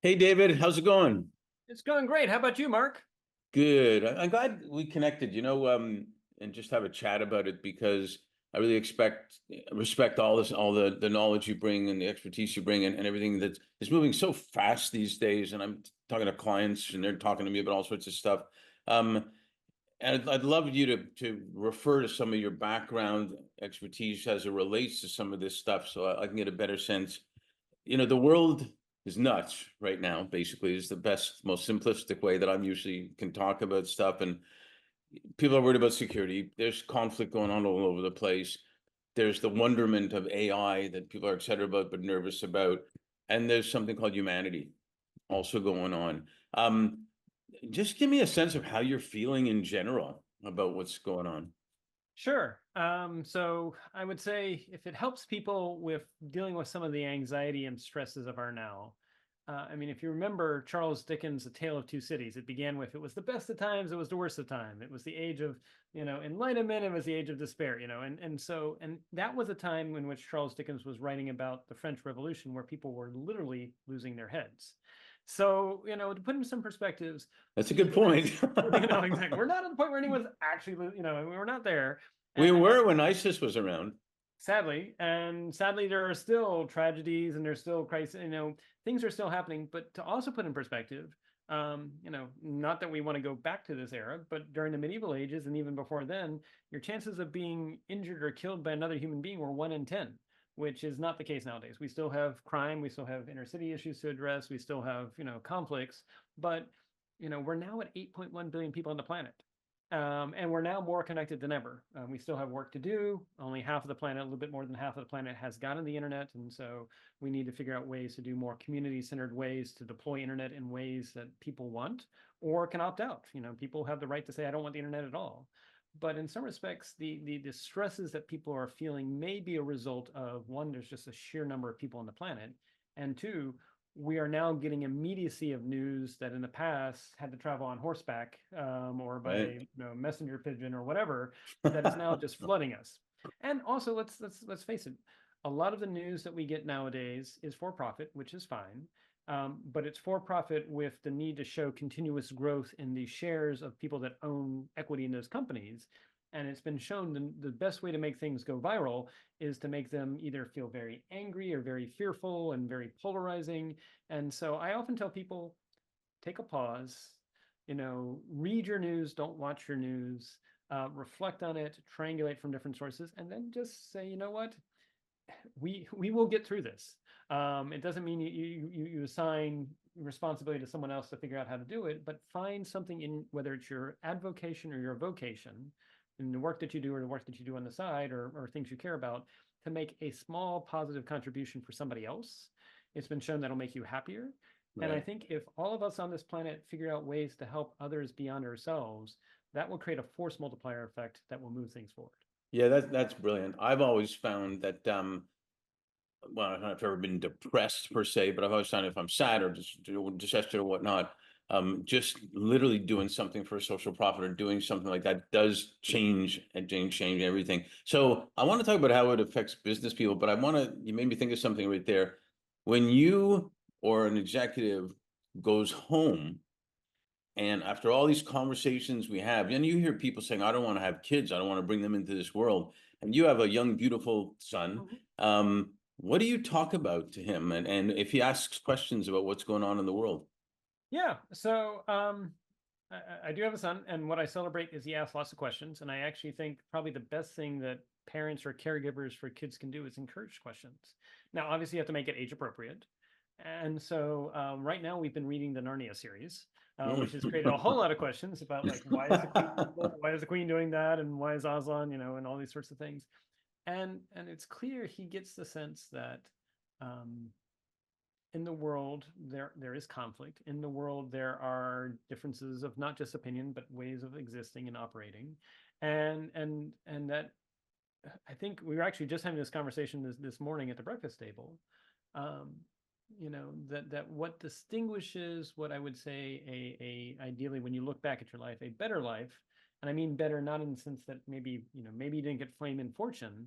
Hey David, how's it going? It's going great. How about you, Mark? Good. I'm glad we connected, and just have a chat about it because I really respect all the knowledge you bring and the expertise you bring and everything that is moving so fast these days. And I'm talking to clients and they're talking to me about all sorts of stuff. Um, and I'd love you to refer to some of your background expertise as it relates to some of this stuff so I can get a better sense. The world is nuts right now, basically, is the best, most simplistic way that I'm usually can talk about stuff. And people are worried about security. There's conflict going on all over the place. There's the wonderment of AI that people are excited about but nervous about. And there's something called humanity also going on. Just give me a sense of how you're feeling in general about what's going on. Sure. So I would say if it helps people with dealing with some of the anxiety and stresses of our now, I mean, if you remember Charles Dickens' A Tale of Two Cities, it began with, it was the best of times, it was the worst of time. It was the age of, enlightenment, it was the age of despair, and that was a time in which Charles Dickens was writing about the French Revolution where people were literally losing their heads. So, to put in some perspectives, That's a good point. exactly. We're not at the point where anyone's actually, we're not there. We And were when ISIS was around. sadly, there are still tragedies and there's still crisis, things are still happening. But to also put in perspective, not that we want to go back to this era, but during the medieval ages and even before then, your chances of being injured or killed by another human being were 1 in 10, which is not the case nowadays. We still have crime, we still have inner city issues to address, we still have, conflicts, but we're now at 8.1 billion people on the planet. And we're now more connected than ever. We still have work to do. Only half of the planet, a little bit more than half of the planet, has gotten the internet, and so we need to figure out ways to do more community-centered ways to deploy internet in ways that people want or can opt out. People have the right to say, "I don't want the internet at all." But in some respects, the stresses that people are feeling may be a result of, one, there's just a sheer number of people on the planet, and two, we are now getting immediacy of news that in the past had to travel on horseback, or by Right. messenger pigeon or whatever, that is now just flooding us. And also, let's face it, a lot of the news that we get nowadays is for profit, which is fine. But it's for profit with the need to show continuous growth in the shares of people that own equity in those companies. And it's been shown the best way to make things go viral is to make them either feel very angry or very fearful and very polarizing. And so I often tell people, take a pause, read your news, don't watch your news, reflect on it, triangulate from different sources, and then just say, you know what, we will get through this. It doesn't mean you assign responsibility to someone else to figure out how to do it, but find something in, whether it's your advocation or your vocation, in the work that you do or the work that you do on the side, or things you care about, to make a small positive contribution for somebody else. It's been shown that'll make you happier. And I Right. think if all of us on this planet figure out ways to help others beyond ourselves, that will create a force multiplier effect that will move things forward. Yeah, that's brilliant. I've always found that well, I don't know if I've ever been depressed per se, but I've always found if I'm sad or just disaster or whatnot, just literally doing something for a social profit or doing something like that does change everything. So I want to talk about how it affects business people, but you made me think of something right there. When you or an executive goes home, and after all these conversations we have, and you hear people saying, I don't want to have kids, I don't want to bring them into this world. And you have a young, beautiful son. Mhm. What do you talk about to him? And if he asks questions about what's going on in the world? Yeah. So I do have a son, and what I celebrate is he asks lots of questions. And I actually think probably the best thing that parents or caregivers for kids can do is encourage questions. Now, obviously, you have to make it age appropriate. And so right now we've been reading the Narnia series, which has created a whole lot of questions about, like, why is the queen evil? Why is the queen doing that, and why is Aslan, and all these sorts of things. And it's clear he gets the sense that um, in the world there is conflict. In the world there are differences of not just opinion but ways of existing and operating. And that, I think we were actually just having this conversation this morning at the breakfast table. um, that what distinguishes, what I would say, a ideally, when you look back at your life, a better life, and I mean better not in the sense that maybe you didn't get fame and fortune,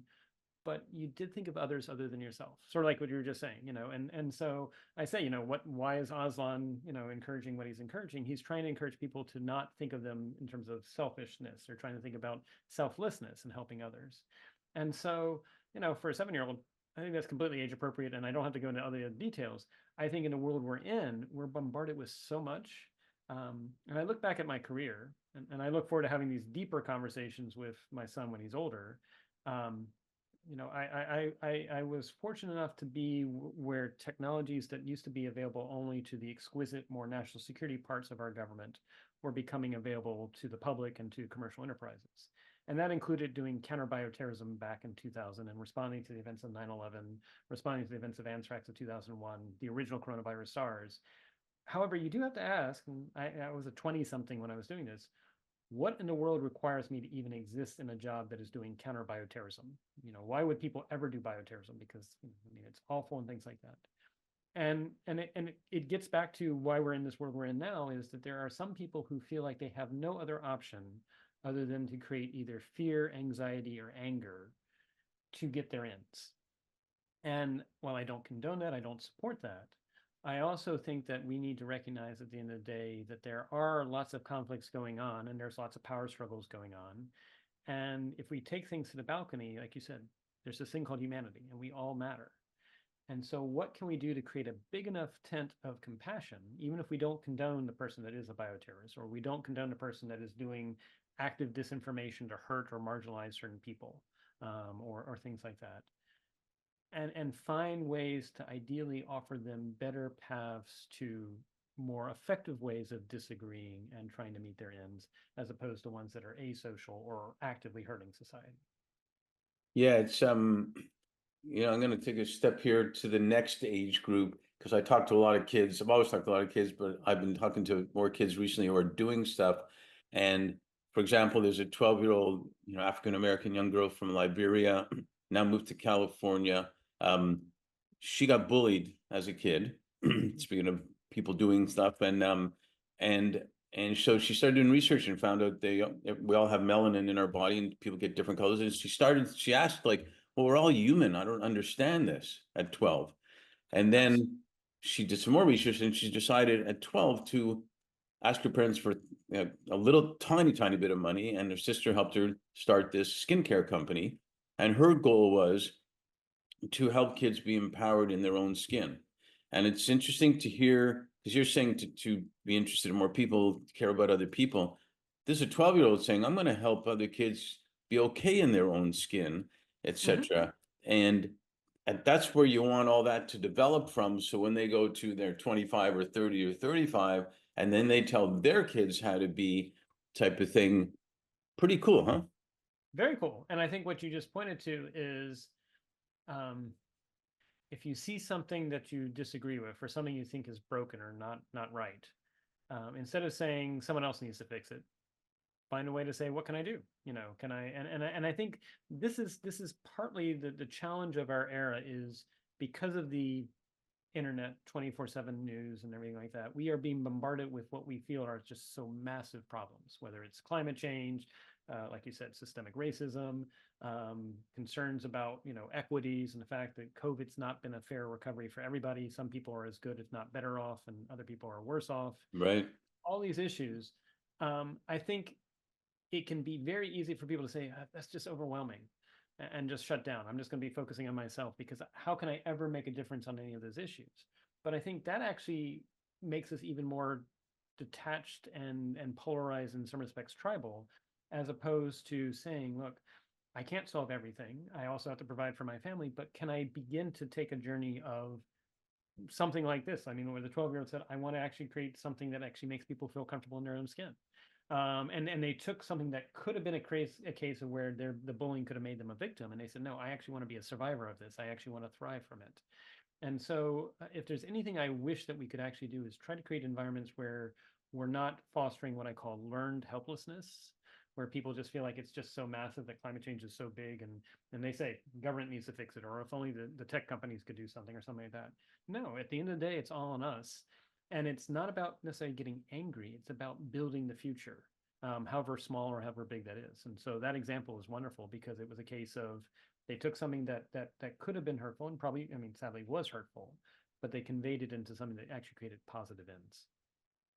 but you did think of others other than yourself, sort of like what you were just saying, and so I say, why is Aslan, encouraging what he's encouraging? He's trying to encourage people to not think of them in terms of selfishness, or trying to think about selflessness and helping others. And so, for a 7-year-old, I think that's completely age appropriate, and I don't have to go into other details. I think in the world we're in, we're bombarded with so much. And I look back at my career, and I look forward to having these deeper conversations with my son when he's older. Um, I was fortunate enough to be where technologies that used to be available only to the exquisite, more national security parts of our government were becoming available to the public and to commercial enterprises. And that included doing counter bioterrorism back in 2000 and responding to the events of 9/11, responding to the events of anthrax of 2001, the original coronavirus SARS. However, you do have to ask, and I was a 20 something when I was doing this, what in the world requires me to even exist in a job that is doing counter bioterrorism? Why would people ever do bioterrorism? Because it's awful and things like that. And it gets back to why we're in this world we're in now, is that there are some people who feel like they have no other option other than to create either fear, anxiety, or anger to get their ends. And while I don't condone that, I don't support that, I also think that we need to recognize at the end of the day that there are lots of conflicts going on, and there's lots of power struggles going on. And if we take things to the balcony, like you said, there's this thing called humanity, and we all matter. And so what can we do to create a big enough tent of compassion, even if we don't condone the person that is a bioterrorist, or we don't condone the person that is doing active disinformation to hurt or marginalize certain people, or things like that, and find ways to ideally offer them better paths to more effective ways of disagreeing and trying to meet their ends, as opposed to ones that are asocial or actively hurting society. Yeah, it's I'm going to take a step here to the next age group, because I talk to a lot of kids. I've always talked to a lot of kids, but I've been talking to more kids recently who are doing stuff. And for example, there's a 12-year-old, African American young girl from Liberia, now moved to California. She got bullied as a kid. Speaking of people doing stuff, and so she started doing research and found out we all have melanin in our body, and people get different colors. And she asked, like, well, we're all human. I don't understand this at 12. And then she did some more research, and she decided at 12 to ask her parents for a little tiny bit of money. And her sister helped her start this skincare company. And her goal was to help kids be empowered in their own skin. And it's interesting to hear, because you're saying to be interested in more people, care about other people. There's a 12-year-old saying, I'm going to help other kids be okay in their own skin, etc. And that's where you want all that to develop from. So when they go to their 25 or 30 or 35, and then they tell their kids how to be, type of thing. Pretty cool, huh? Very cool. And I think what you just pointed to is, if you see something that you disagree with, or something you think is broken or not right, instead of saying someone else needs to fix it, find a way to say, what can I do? Can I? And I think this is partly the challenge of our era, is because of the internet, 24/7 news and everything like that, we are being bombarded with what we feel are just so massive problems, whether it's climate change, like you said, systemic racism, concerns about equities, and the fact that COVID's not been a fair recovery for everybody. Some people are as good, if not better off, and other people are worse off. Right. All these issues. I think it can be very easy for people to say, that's just overwhelming, and just shut down. I'm just going to be focusing on myself, because how can I ever make a difference on any of those issues? But I think that actually makes us even more detached and polarized, in some respects tribal, as opposed to saying, look, I can't solve everything. I also have to provide for my family, but can I begin to take a journey of something like this? I mean, where the 12-year-old said, I want to actually create something that actually makes people feel comfortable in their own skin. And they took something that could have been a case of where the bullying could have made them a victim, and they said, no, I actually want to be a survivor of this. I actually want to thrive from it. And so if there's anything I wish that we could actually do, is try to create environments where we're not fostering what I call learned helplessness, where people just feel like it's just so massive, that climate change is so big, and they say government needs to fix it, or if only the tech companies could do something, or something like that. No, at the end of the day, it's all on us. And it's not about necessarily getting angry. It's about building the future, however small or however big that is. And so that example is wonderful, because it was a case of They took something that could have been hurtful and probably, I mean, sadly was hurtful, but they conveyed it into something that actually created positive ends.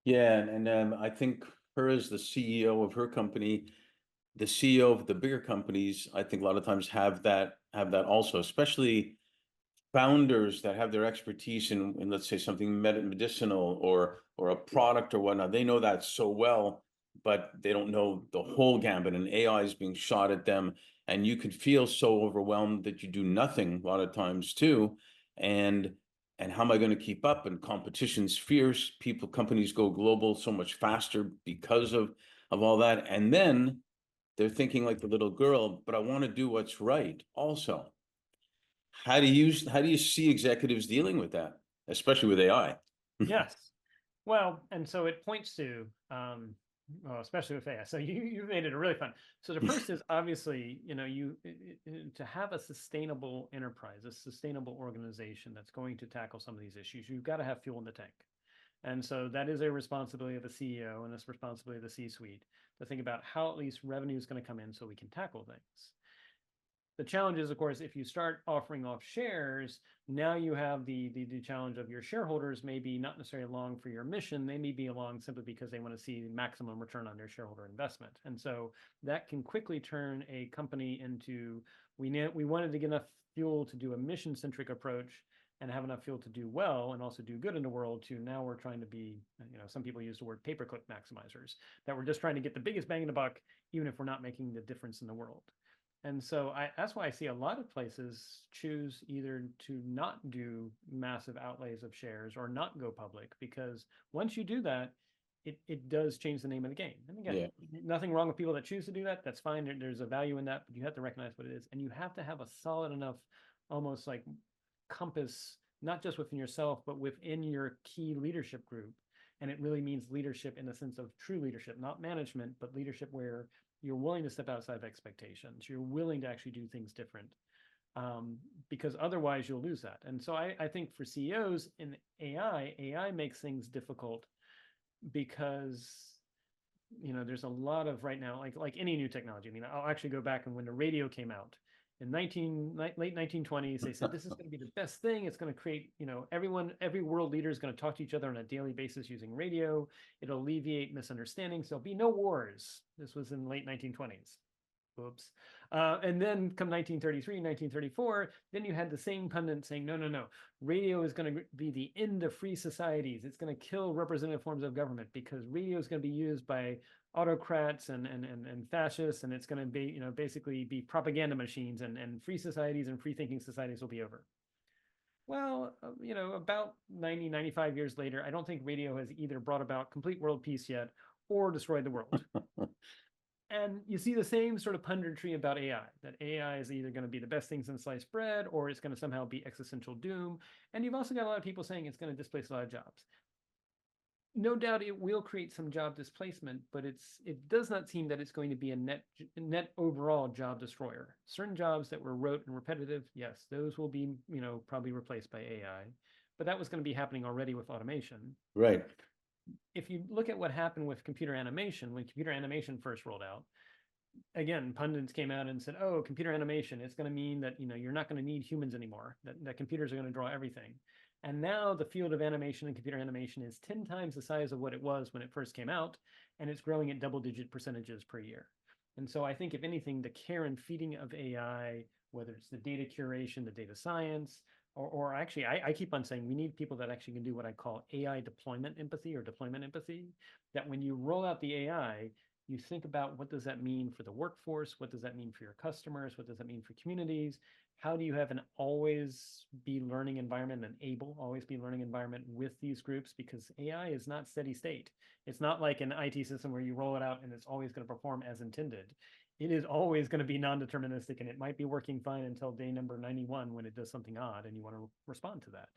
Yeah, and I think her as the CEO of her company, the CEO of the bigger companies, I think a lot of times have that also, especially founders that have their expertise in let's say something medicinal or a product or whatnot. They know that so well, but they don't know the whole gambit, and AI is being shot at them, and you could feel so overwhelmed that you do nothing a lot of times too. And how am I going to keep up? And competition's fierce. Companies go global so much faster because of all that. And then they're thinking like the little girl, but I want to do what's right also. How do you see executives dealing with that, especially with AI? Yes. Well, and so it points to, well, especially with AI. So you made it really fun. So the first is obviously, to have a sustainable enterprise, a sustainable organization that's going to tackle some of these issues, you've got to have fuel in the tank. And so that is a responsibility of the CEO and this responsibility of the C-suite to think about how at least revenue is going to come in so we can tackle things. The challenge is, of course, if you start offering off shares, now you have the challenge of your shareholders may be not necessarily along for your mission. They may be along simply because they want to see maximum return on their shareholder investment. And so that can quickly turn a company into, we wanted to get enough fuel to do a mission-centric approach and have enough fuel to do well and also do good in the world to now we're trying to be, some people use the word paperclip maximizers, that we're just trying to get the biggest bang in the buck, even if we're not making the difference in the world. And so that's why I see a lot of places choose either to not do massive outlays of shares or not go public, because once you do that, it does change the name of the game. And again, Yeah. nothing wrong with people that choose to do that. That's fine. There's a value in that, but you have to recognize what it is. And you have to have a solid enough, almost like compass, not just within yourself, but within your key leadership group. And it really means leadership in the sense of true leadership, not management, but leadership where you're willing to step outside of expectations. You're willing to actually do things different, because otherwise you'll lose that. And so I think for CEOs in AI makes things difficult because there's a lot of right now, like any new technology. I mean, I'll actually go back and when the radio came out in late 1920s, they said this is going to be the best thing. It's going to create, every world leader is going to talk to each other on a daily basis using radio. It'll alleviate misunderstandings. There'll be no wars. This was in late 1920s. Oops. And then come 1933, 1934, then you had the same pundit saying, no, no, no, radio is going to be the end of free societies. It's going to kill representative forms of government because radio is going to be used by autocrats and fascists, and it's going to be, basically be propaganda machines, and free societies and free thinking societies will be over. Well, about 90, 95 years later, I don't think radio has either brought about complete world peace yet or destroyed the world. And you see the same sort of punditry about AI, that AI is either going to be the best thing since sliced bread, or it's going to somehow be existential doom. And you've also got a lot of people saying it's going to displace a lot of jobs. No doubt it will create some job displacement, but it does not seem that it's going to be a net overall job destroyer. Certain jobs that were rote and repetitive, yes, those will be, probably replaced by AI. But that was going to be happening already with automation. Right. If you look at what happened with computer animation, when computer animation first rolled out, again, pundits came out and said, oh, computer animation, it's going to mean that, you're not going to need humans anymore, that computers are going to draw everything. And now the field of animation and computer animation is 10 times the size of what it was when it first came out, and it's growing at double-digit percentages per year. And so I think, if anything, the care and feeding of AI, whether it's the data curation, the data science, or actually, I keep on saying we need people that actually can do what I call AI deployment empathy or deployment empathy, that when you roll out the AI, you think about what does that mean for the workforce? What does that mean for your customers? What does that mean for communities? How do you have an always be learning environment, always be learning environment with these groups? Because AI is not steady state. It's not like an IT system where you roll it out and it's always going to perform as intended. It is always going to be non-deterministic, and it might be working fine until day number 91 when it does something odd and you want to respond to that.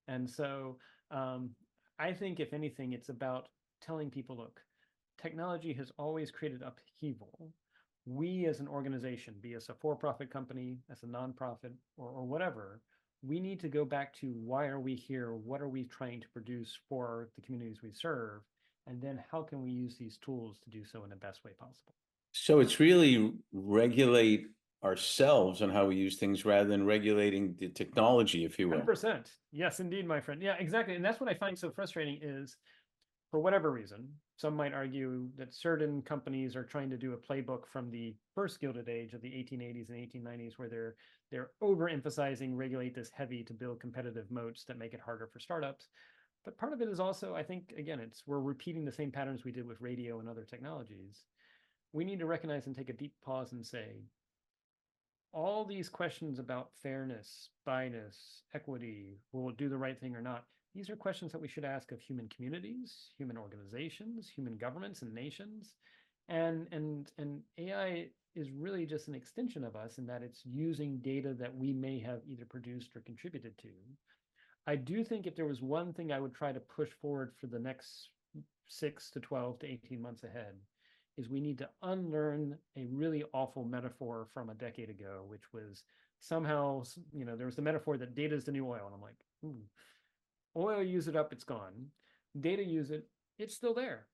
And so I think, if anything, it's about telling people, look, technology has always created upheaval. We as an organization, be it a for-profit company, as a nonprofit, or whatever, we need to go back to why are we here? What are we trying to produce for the communities we serve? And then how can we use these tools to do so in the best way possible? So it's really regulate ourselves on how we use things rather than regulating the technology, if you will. 100%. Yes, indeed, my friend. Yeah, exactly. And that's what I find so frustrating is, for whatever reason, some might argue that certain companies are trying to do a playbook from the first Gilded Age of the 1880s and 1890s, where they're overemphasizing regulate this heavy to build competitive moats that make it harder for startups. But part of it is also, I think, again, we're repeating the same patterns we did with radio and other technologies. We need to recognize and take a deep pause and say, all these questions about fairness, bias, equity, will it do the right thing or not? These are questions that we should ask of human communities, human organizations, human governments and nations. And AI is really just an extension of us in that it's using data that we may have either produced or contributed to. I do think if there was one thing I would try to push forward for the next 6 to 12 to 18 months ahead, is we need to unlearn a really awful metaphor from a decade ago, which was somehow, there was the metaphor that data is the new oil. And I'm like, oil, use it up, it's gone. Data, use it, it's still there.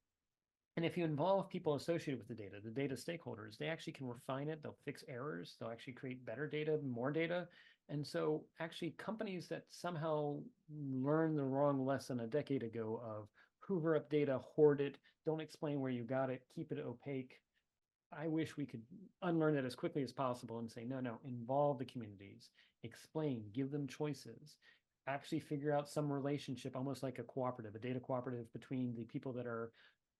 And if you involve people associated with the data stakeholders, they actually can refine it, they'll fix errors, they'll actually create better data, more data. And so actually companies that somehow learned the wrong lesson a decade ago of hoover up data, hoard it, don't explain where you got it, keep it opaque. I wish we could unlearn that as quickly as possible and say, no, involve the communities, explain, give them choices, actually figure out some relationship, almost like a cooperative, a data cooperative between the people that are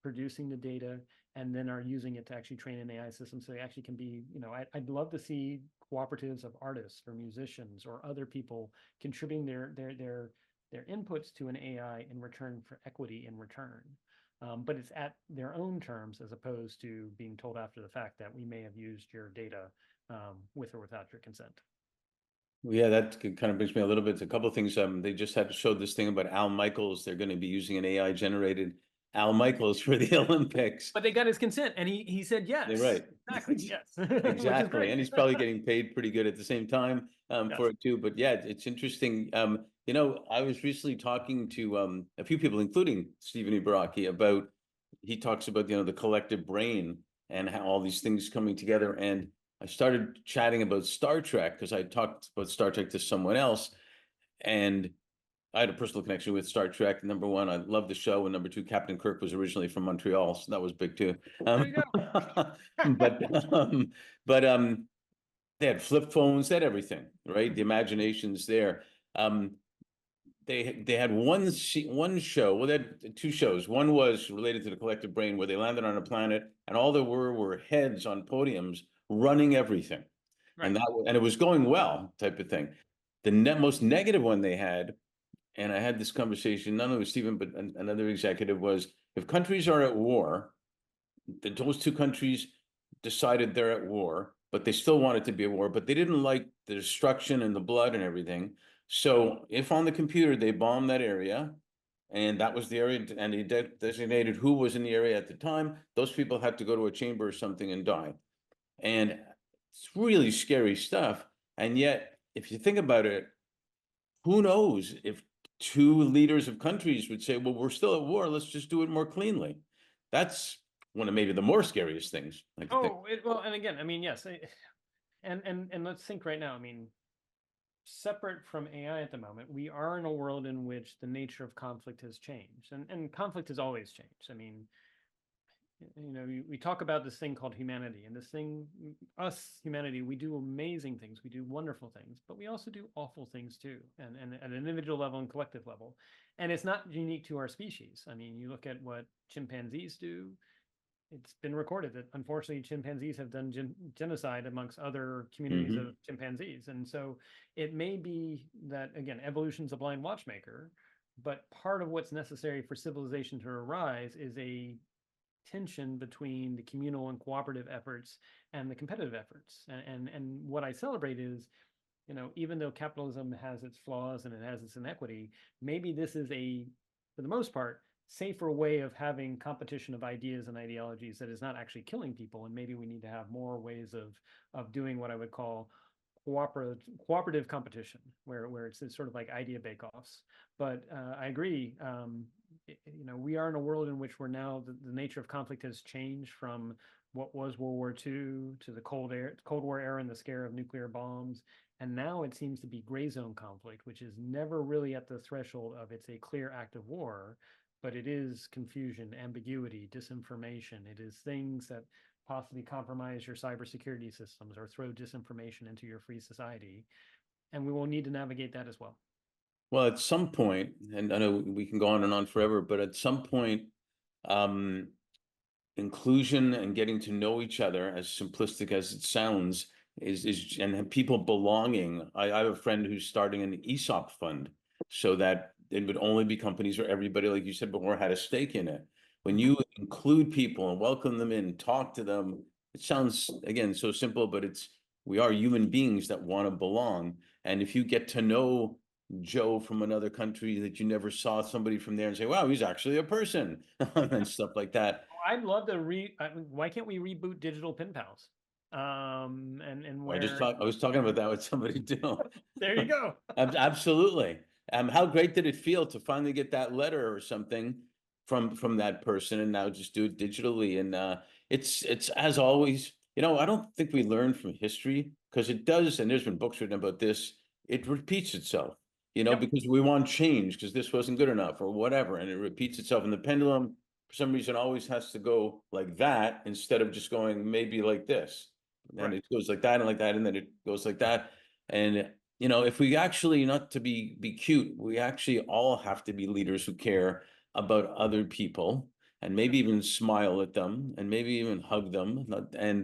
producing the data and then are using it to actually train an AI system. So they actually can be, I'd love to see cooperatives of artists or musicians or other people contributing their inputs to an AI in return for equity in return. But it's at their own terms as opposed to being told after the fact that we may have used your data with or without your consent. Yeah, that kind of brings me a little bit to a couple of things. They just had showed this thing about Al Michaels. They're going to be using an AI generated Al Michaels for the Olympics. But they got his consent, and he said yes. They're right. Exactly. Yes. Exactly. And he's probably getting paid pretty good at the same time Yes. for it too. But yeah, it's interesting. I was recently talking to a few people, including Stephen Ibaraki, about he talks about the collective brain and how all these things coming together. And I started chatting about Star Trek because I talked about Star Trek to someone else, and I had a personal connection with Star Trek. Number one, I love the show, and number two, Captain Kirk was originally from Montreal, so that was big too. There you go. But they had flip phones, they had everything, right? The imagination's there. They had one show. Well, they had two shows. One was related to the collective brain, where they landed on a planet, and all there were heads on podiums running everything, Right. and it was going well, type of thing. The most negative one they had, and I had this conversation not only with Stephen but another executive, was if countries are at war, those two countries decided they're at war, but they still wanted to be at war, but they didn't like the destruction and the blood and everything. So if on the computer they bombed that area, and that was the area, and they designated who was in the area at the time, those people had to go to a chamber or something and die. And it's really scary stuff. And yet, if you think about it, who knows if two leaders of countries would say, well, we're still at war, let's just do it more cleanly. That's one of maybe the more scariest things. Well, and again, I mean, yes, and let's think right now. I mean, separate from AI at the moment, we are in a world in which the nature of conflict has changed, and conflict has always changed. I mean, we talk about this thing called humanity, and this thing, us humanity, we do amazing things, we do wonderful things, but we also do awful things too, and at an individual level and collective level. And it's not unique to our species. I mean, you look at what chimpanzees do. It's been recorded that unfortunately chimpanzees have done genocide amongst other communities of chimpanzees. And so it may be that, again, evolution's a blind watchmaker, but part of what's necessary for civilization to arise is a tension between the communal and cooperative efforts and the competitive efforts. And what I celebrate is, even though capitalism has its flaws and it has its inequity, maybe this is for the most part, safer way of having competition of ideas and ideologies that is not actually killing people. And maybe we need to have more ways of doing what I would call cooperative competition, where it's sort of like idea bake-offs. But I agree. We are in a world in which we're now the nature of conflict has changed from what was World War II to the Cold War era and the scare of nuclear bombs. And now it seems to be gray zone conflict, which is never really at the threshold of it's a clear act of war, but it is confusion, ambiguity, disinformation. It is things that possibly compromise your cybersecurity systems or throw disinformation into your free society. And we will need to navigate that as well. Well, at some point, and I know we can go on and on forever, but at some point, um, inclusion and getting to know each other, as simplistic as it sounds, is and people belonging. I have a friend who's starting an ESOP fund so that it would only be companies where everybody, like you said before, had a stake in it. When you include people and welcome them in, talk to them, it sounds again so simple, but we are human beings that want to belong. And if you get to know Joe from another country that you never saw, somebody from there, and say, wow, he's actually a person, and stuff like that. I'd love to why can't we reboot digital pen pals? And where I was talking about that with somebody too. there you go. Absolutely. How great did it feel to finally get that letter or something from that person, and now just do it digitally? And it's as always, I don't think we learn from history, because it does, and there's been books written about this. It repeats itself, Yep. because we want change because this wasn't good enough or whatever, and it repeats itself. And the pendulum, for some reason, always has to go like that instead of just going maybe like this. And Right. it goes like that and like that, and then it goes like that. And if we actually, not to be cute, we actually all have to be leaders who care about other people, and maybe even smile at them, and maybe even hug them,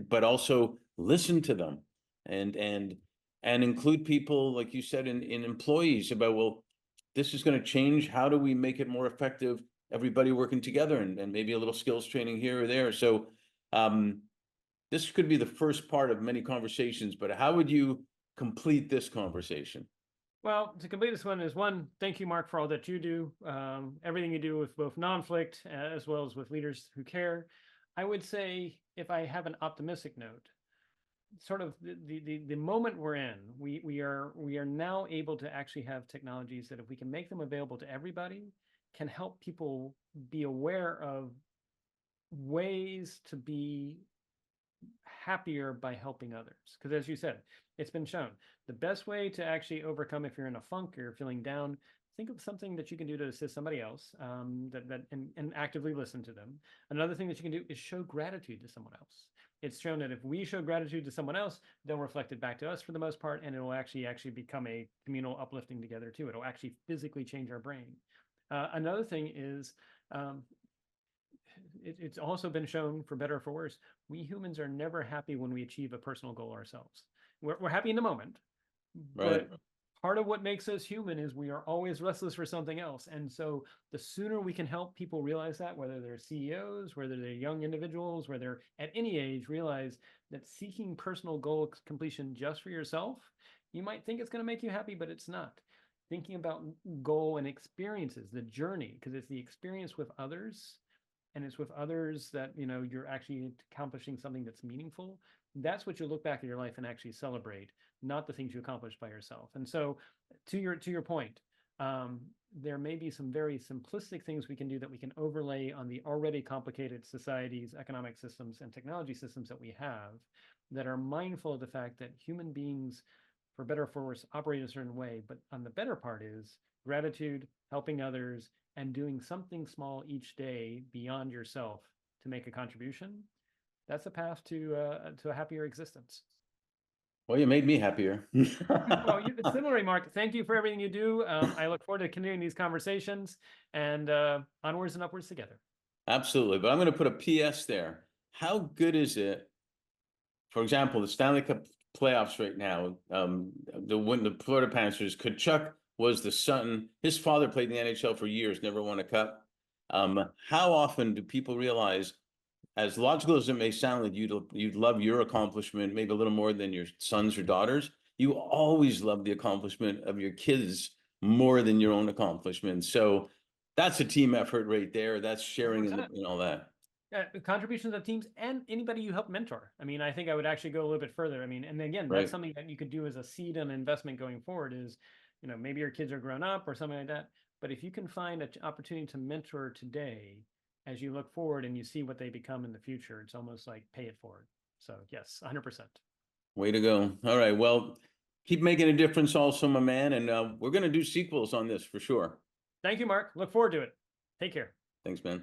but also listen to them, and include people, like you said, in employees, about, well, this is going to change. How do we make it more effective? Everybody working together, and maybe a little skills training here or there. So this could be the first part of many conversations, but how would you complete this conversation? Well, to complete this one is one, thank you, Mark, for all that you do, everything you do with both non-flict as well as with leaders who care. I would say, if I have an optimistic note, sort of the moment we're in, we are now able to actually have technologies that, if we can make them available to everybody, can help people be aware of ways to be happier by helping others. Because as you said, it's been shown the best way to actually overcome, if you're in a funk or you're feeling down, think of something that you can do to assist somebody else, and actively listen to them. Another thing that you can do is show gratitude to someone else. It's shown that if we show gratitude to someone else, they'll reflect it back to us for the most part, and it will actually become a communal uplifting together too. It'll actually physically change our brain. Another thing is, it's also been shown, for better or for worse, we humans are never happy when we achieve a personal goal ourselves. We're happy in the moment, Right. but part of what makes us human is we are always restless for something else. And so the sooner we can help people realize that, whether they're CEOs, whether they're young individuals, whether they're at any age, realize that seeking personal goal completion just for yourself, you might think it's going to make you happy, but it's not. Thinking about goal and experiences, the journey, because it's the experience with others, and it's with others that you're actually accomplishing something that's meaningful. That's what you look back at your life and actually celebrate, not the things you accomplished by yourself. And so, to your point, there may be some very simplistic things we can do that we can overlay on the already complicated societies, economic systems, and technology systems that we have, that are mindful of the fact that human beings, for better or for worse, operate a certain way. But on the better part is gratitude, helping others, and doing something small each day beyond yourself to make a contribution. That's a path to a happier existence. Well, you made me happier. Well, similarly, Mark, thank you for everything you do. I look forward to continuing these conversations, and onwards and upwards together. Absolutely. But I'm going to put a PS there. How good is it? For example, the Stanley Cup playoffs right now, the Florida Panthers, Kachuk was the son. His father played in the NHL for years, never won a cup. How often do people realize, as logical as it may sound, that you'd love your accomplishment maybe a little more than your sons or daughters? You always love the accomplishment of your kids more than your own accomplishment. So that's a team effort right there. That's sharing and all that. Contributions of teams and anybody you help mentor. I mean, I think I would actually go a little bit further. I mean, and again, that's Right. something that you could do as a seed and investment going forward is, maybe your kids are grown up or something like that. But if you can find an opportunity to mentor today, as you look forward and you see what they become in the future, it's almost like pay it forward. So yes, 100%. Way to go. All right. Well, keep making a difference also, my man. And we're going to do sequels on this for sure. Thank you, Mark. Look forward to it. Take care. Thanks, man.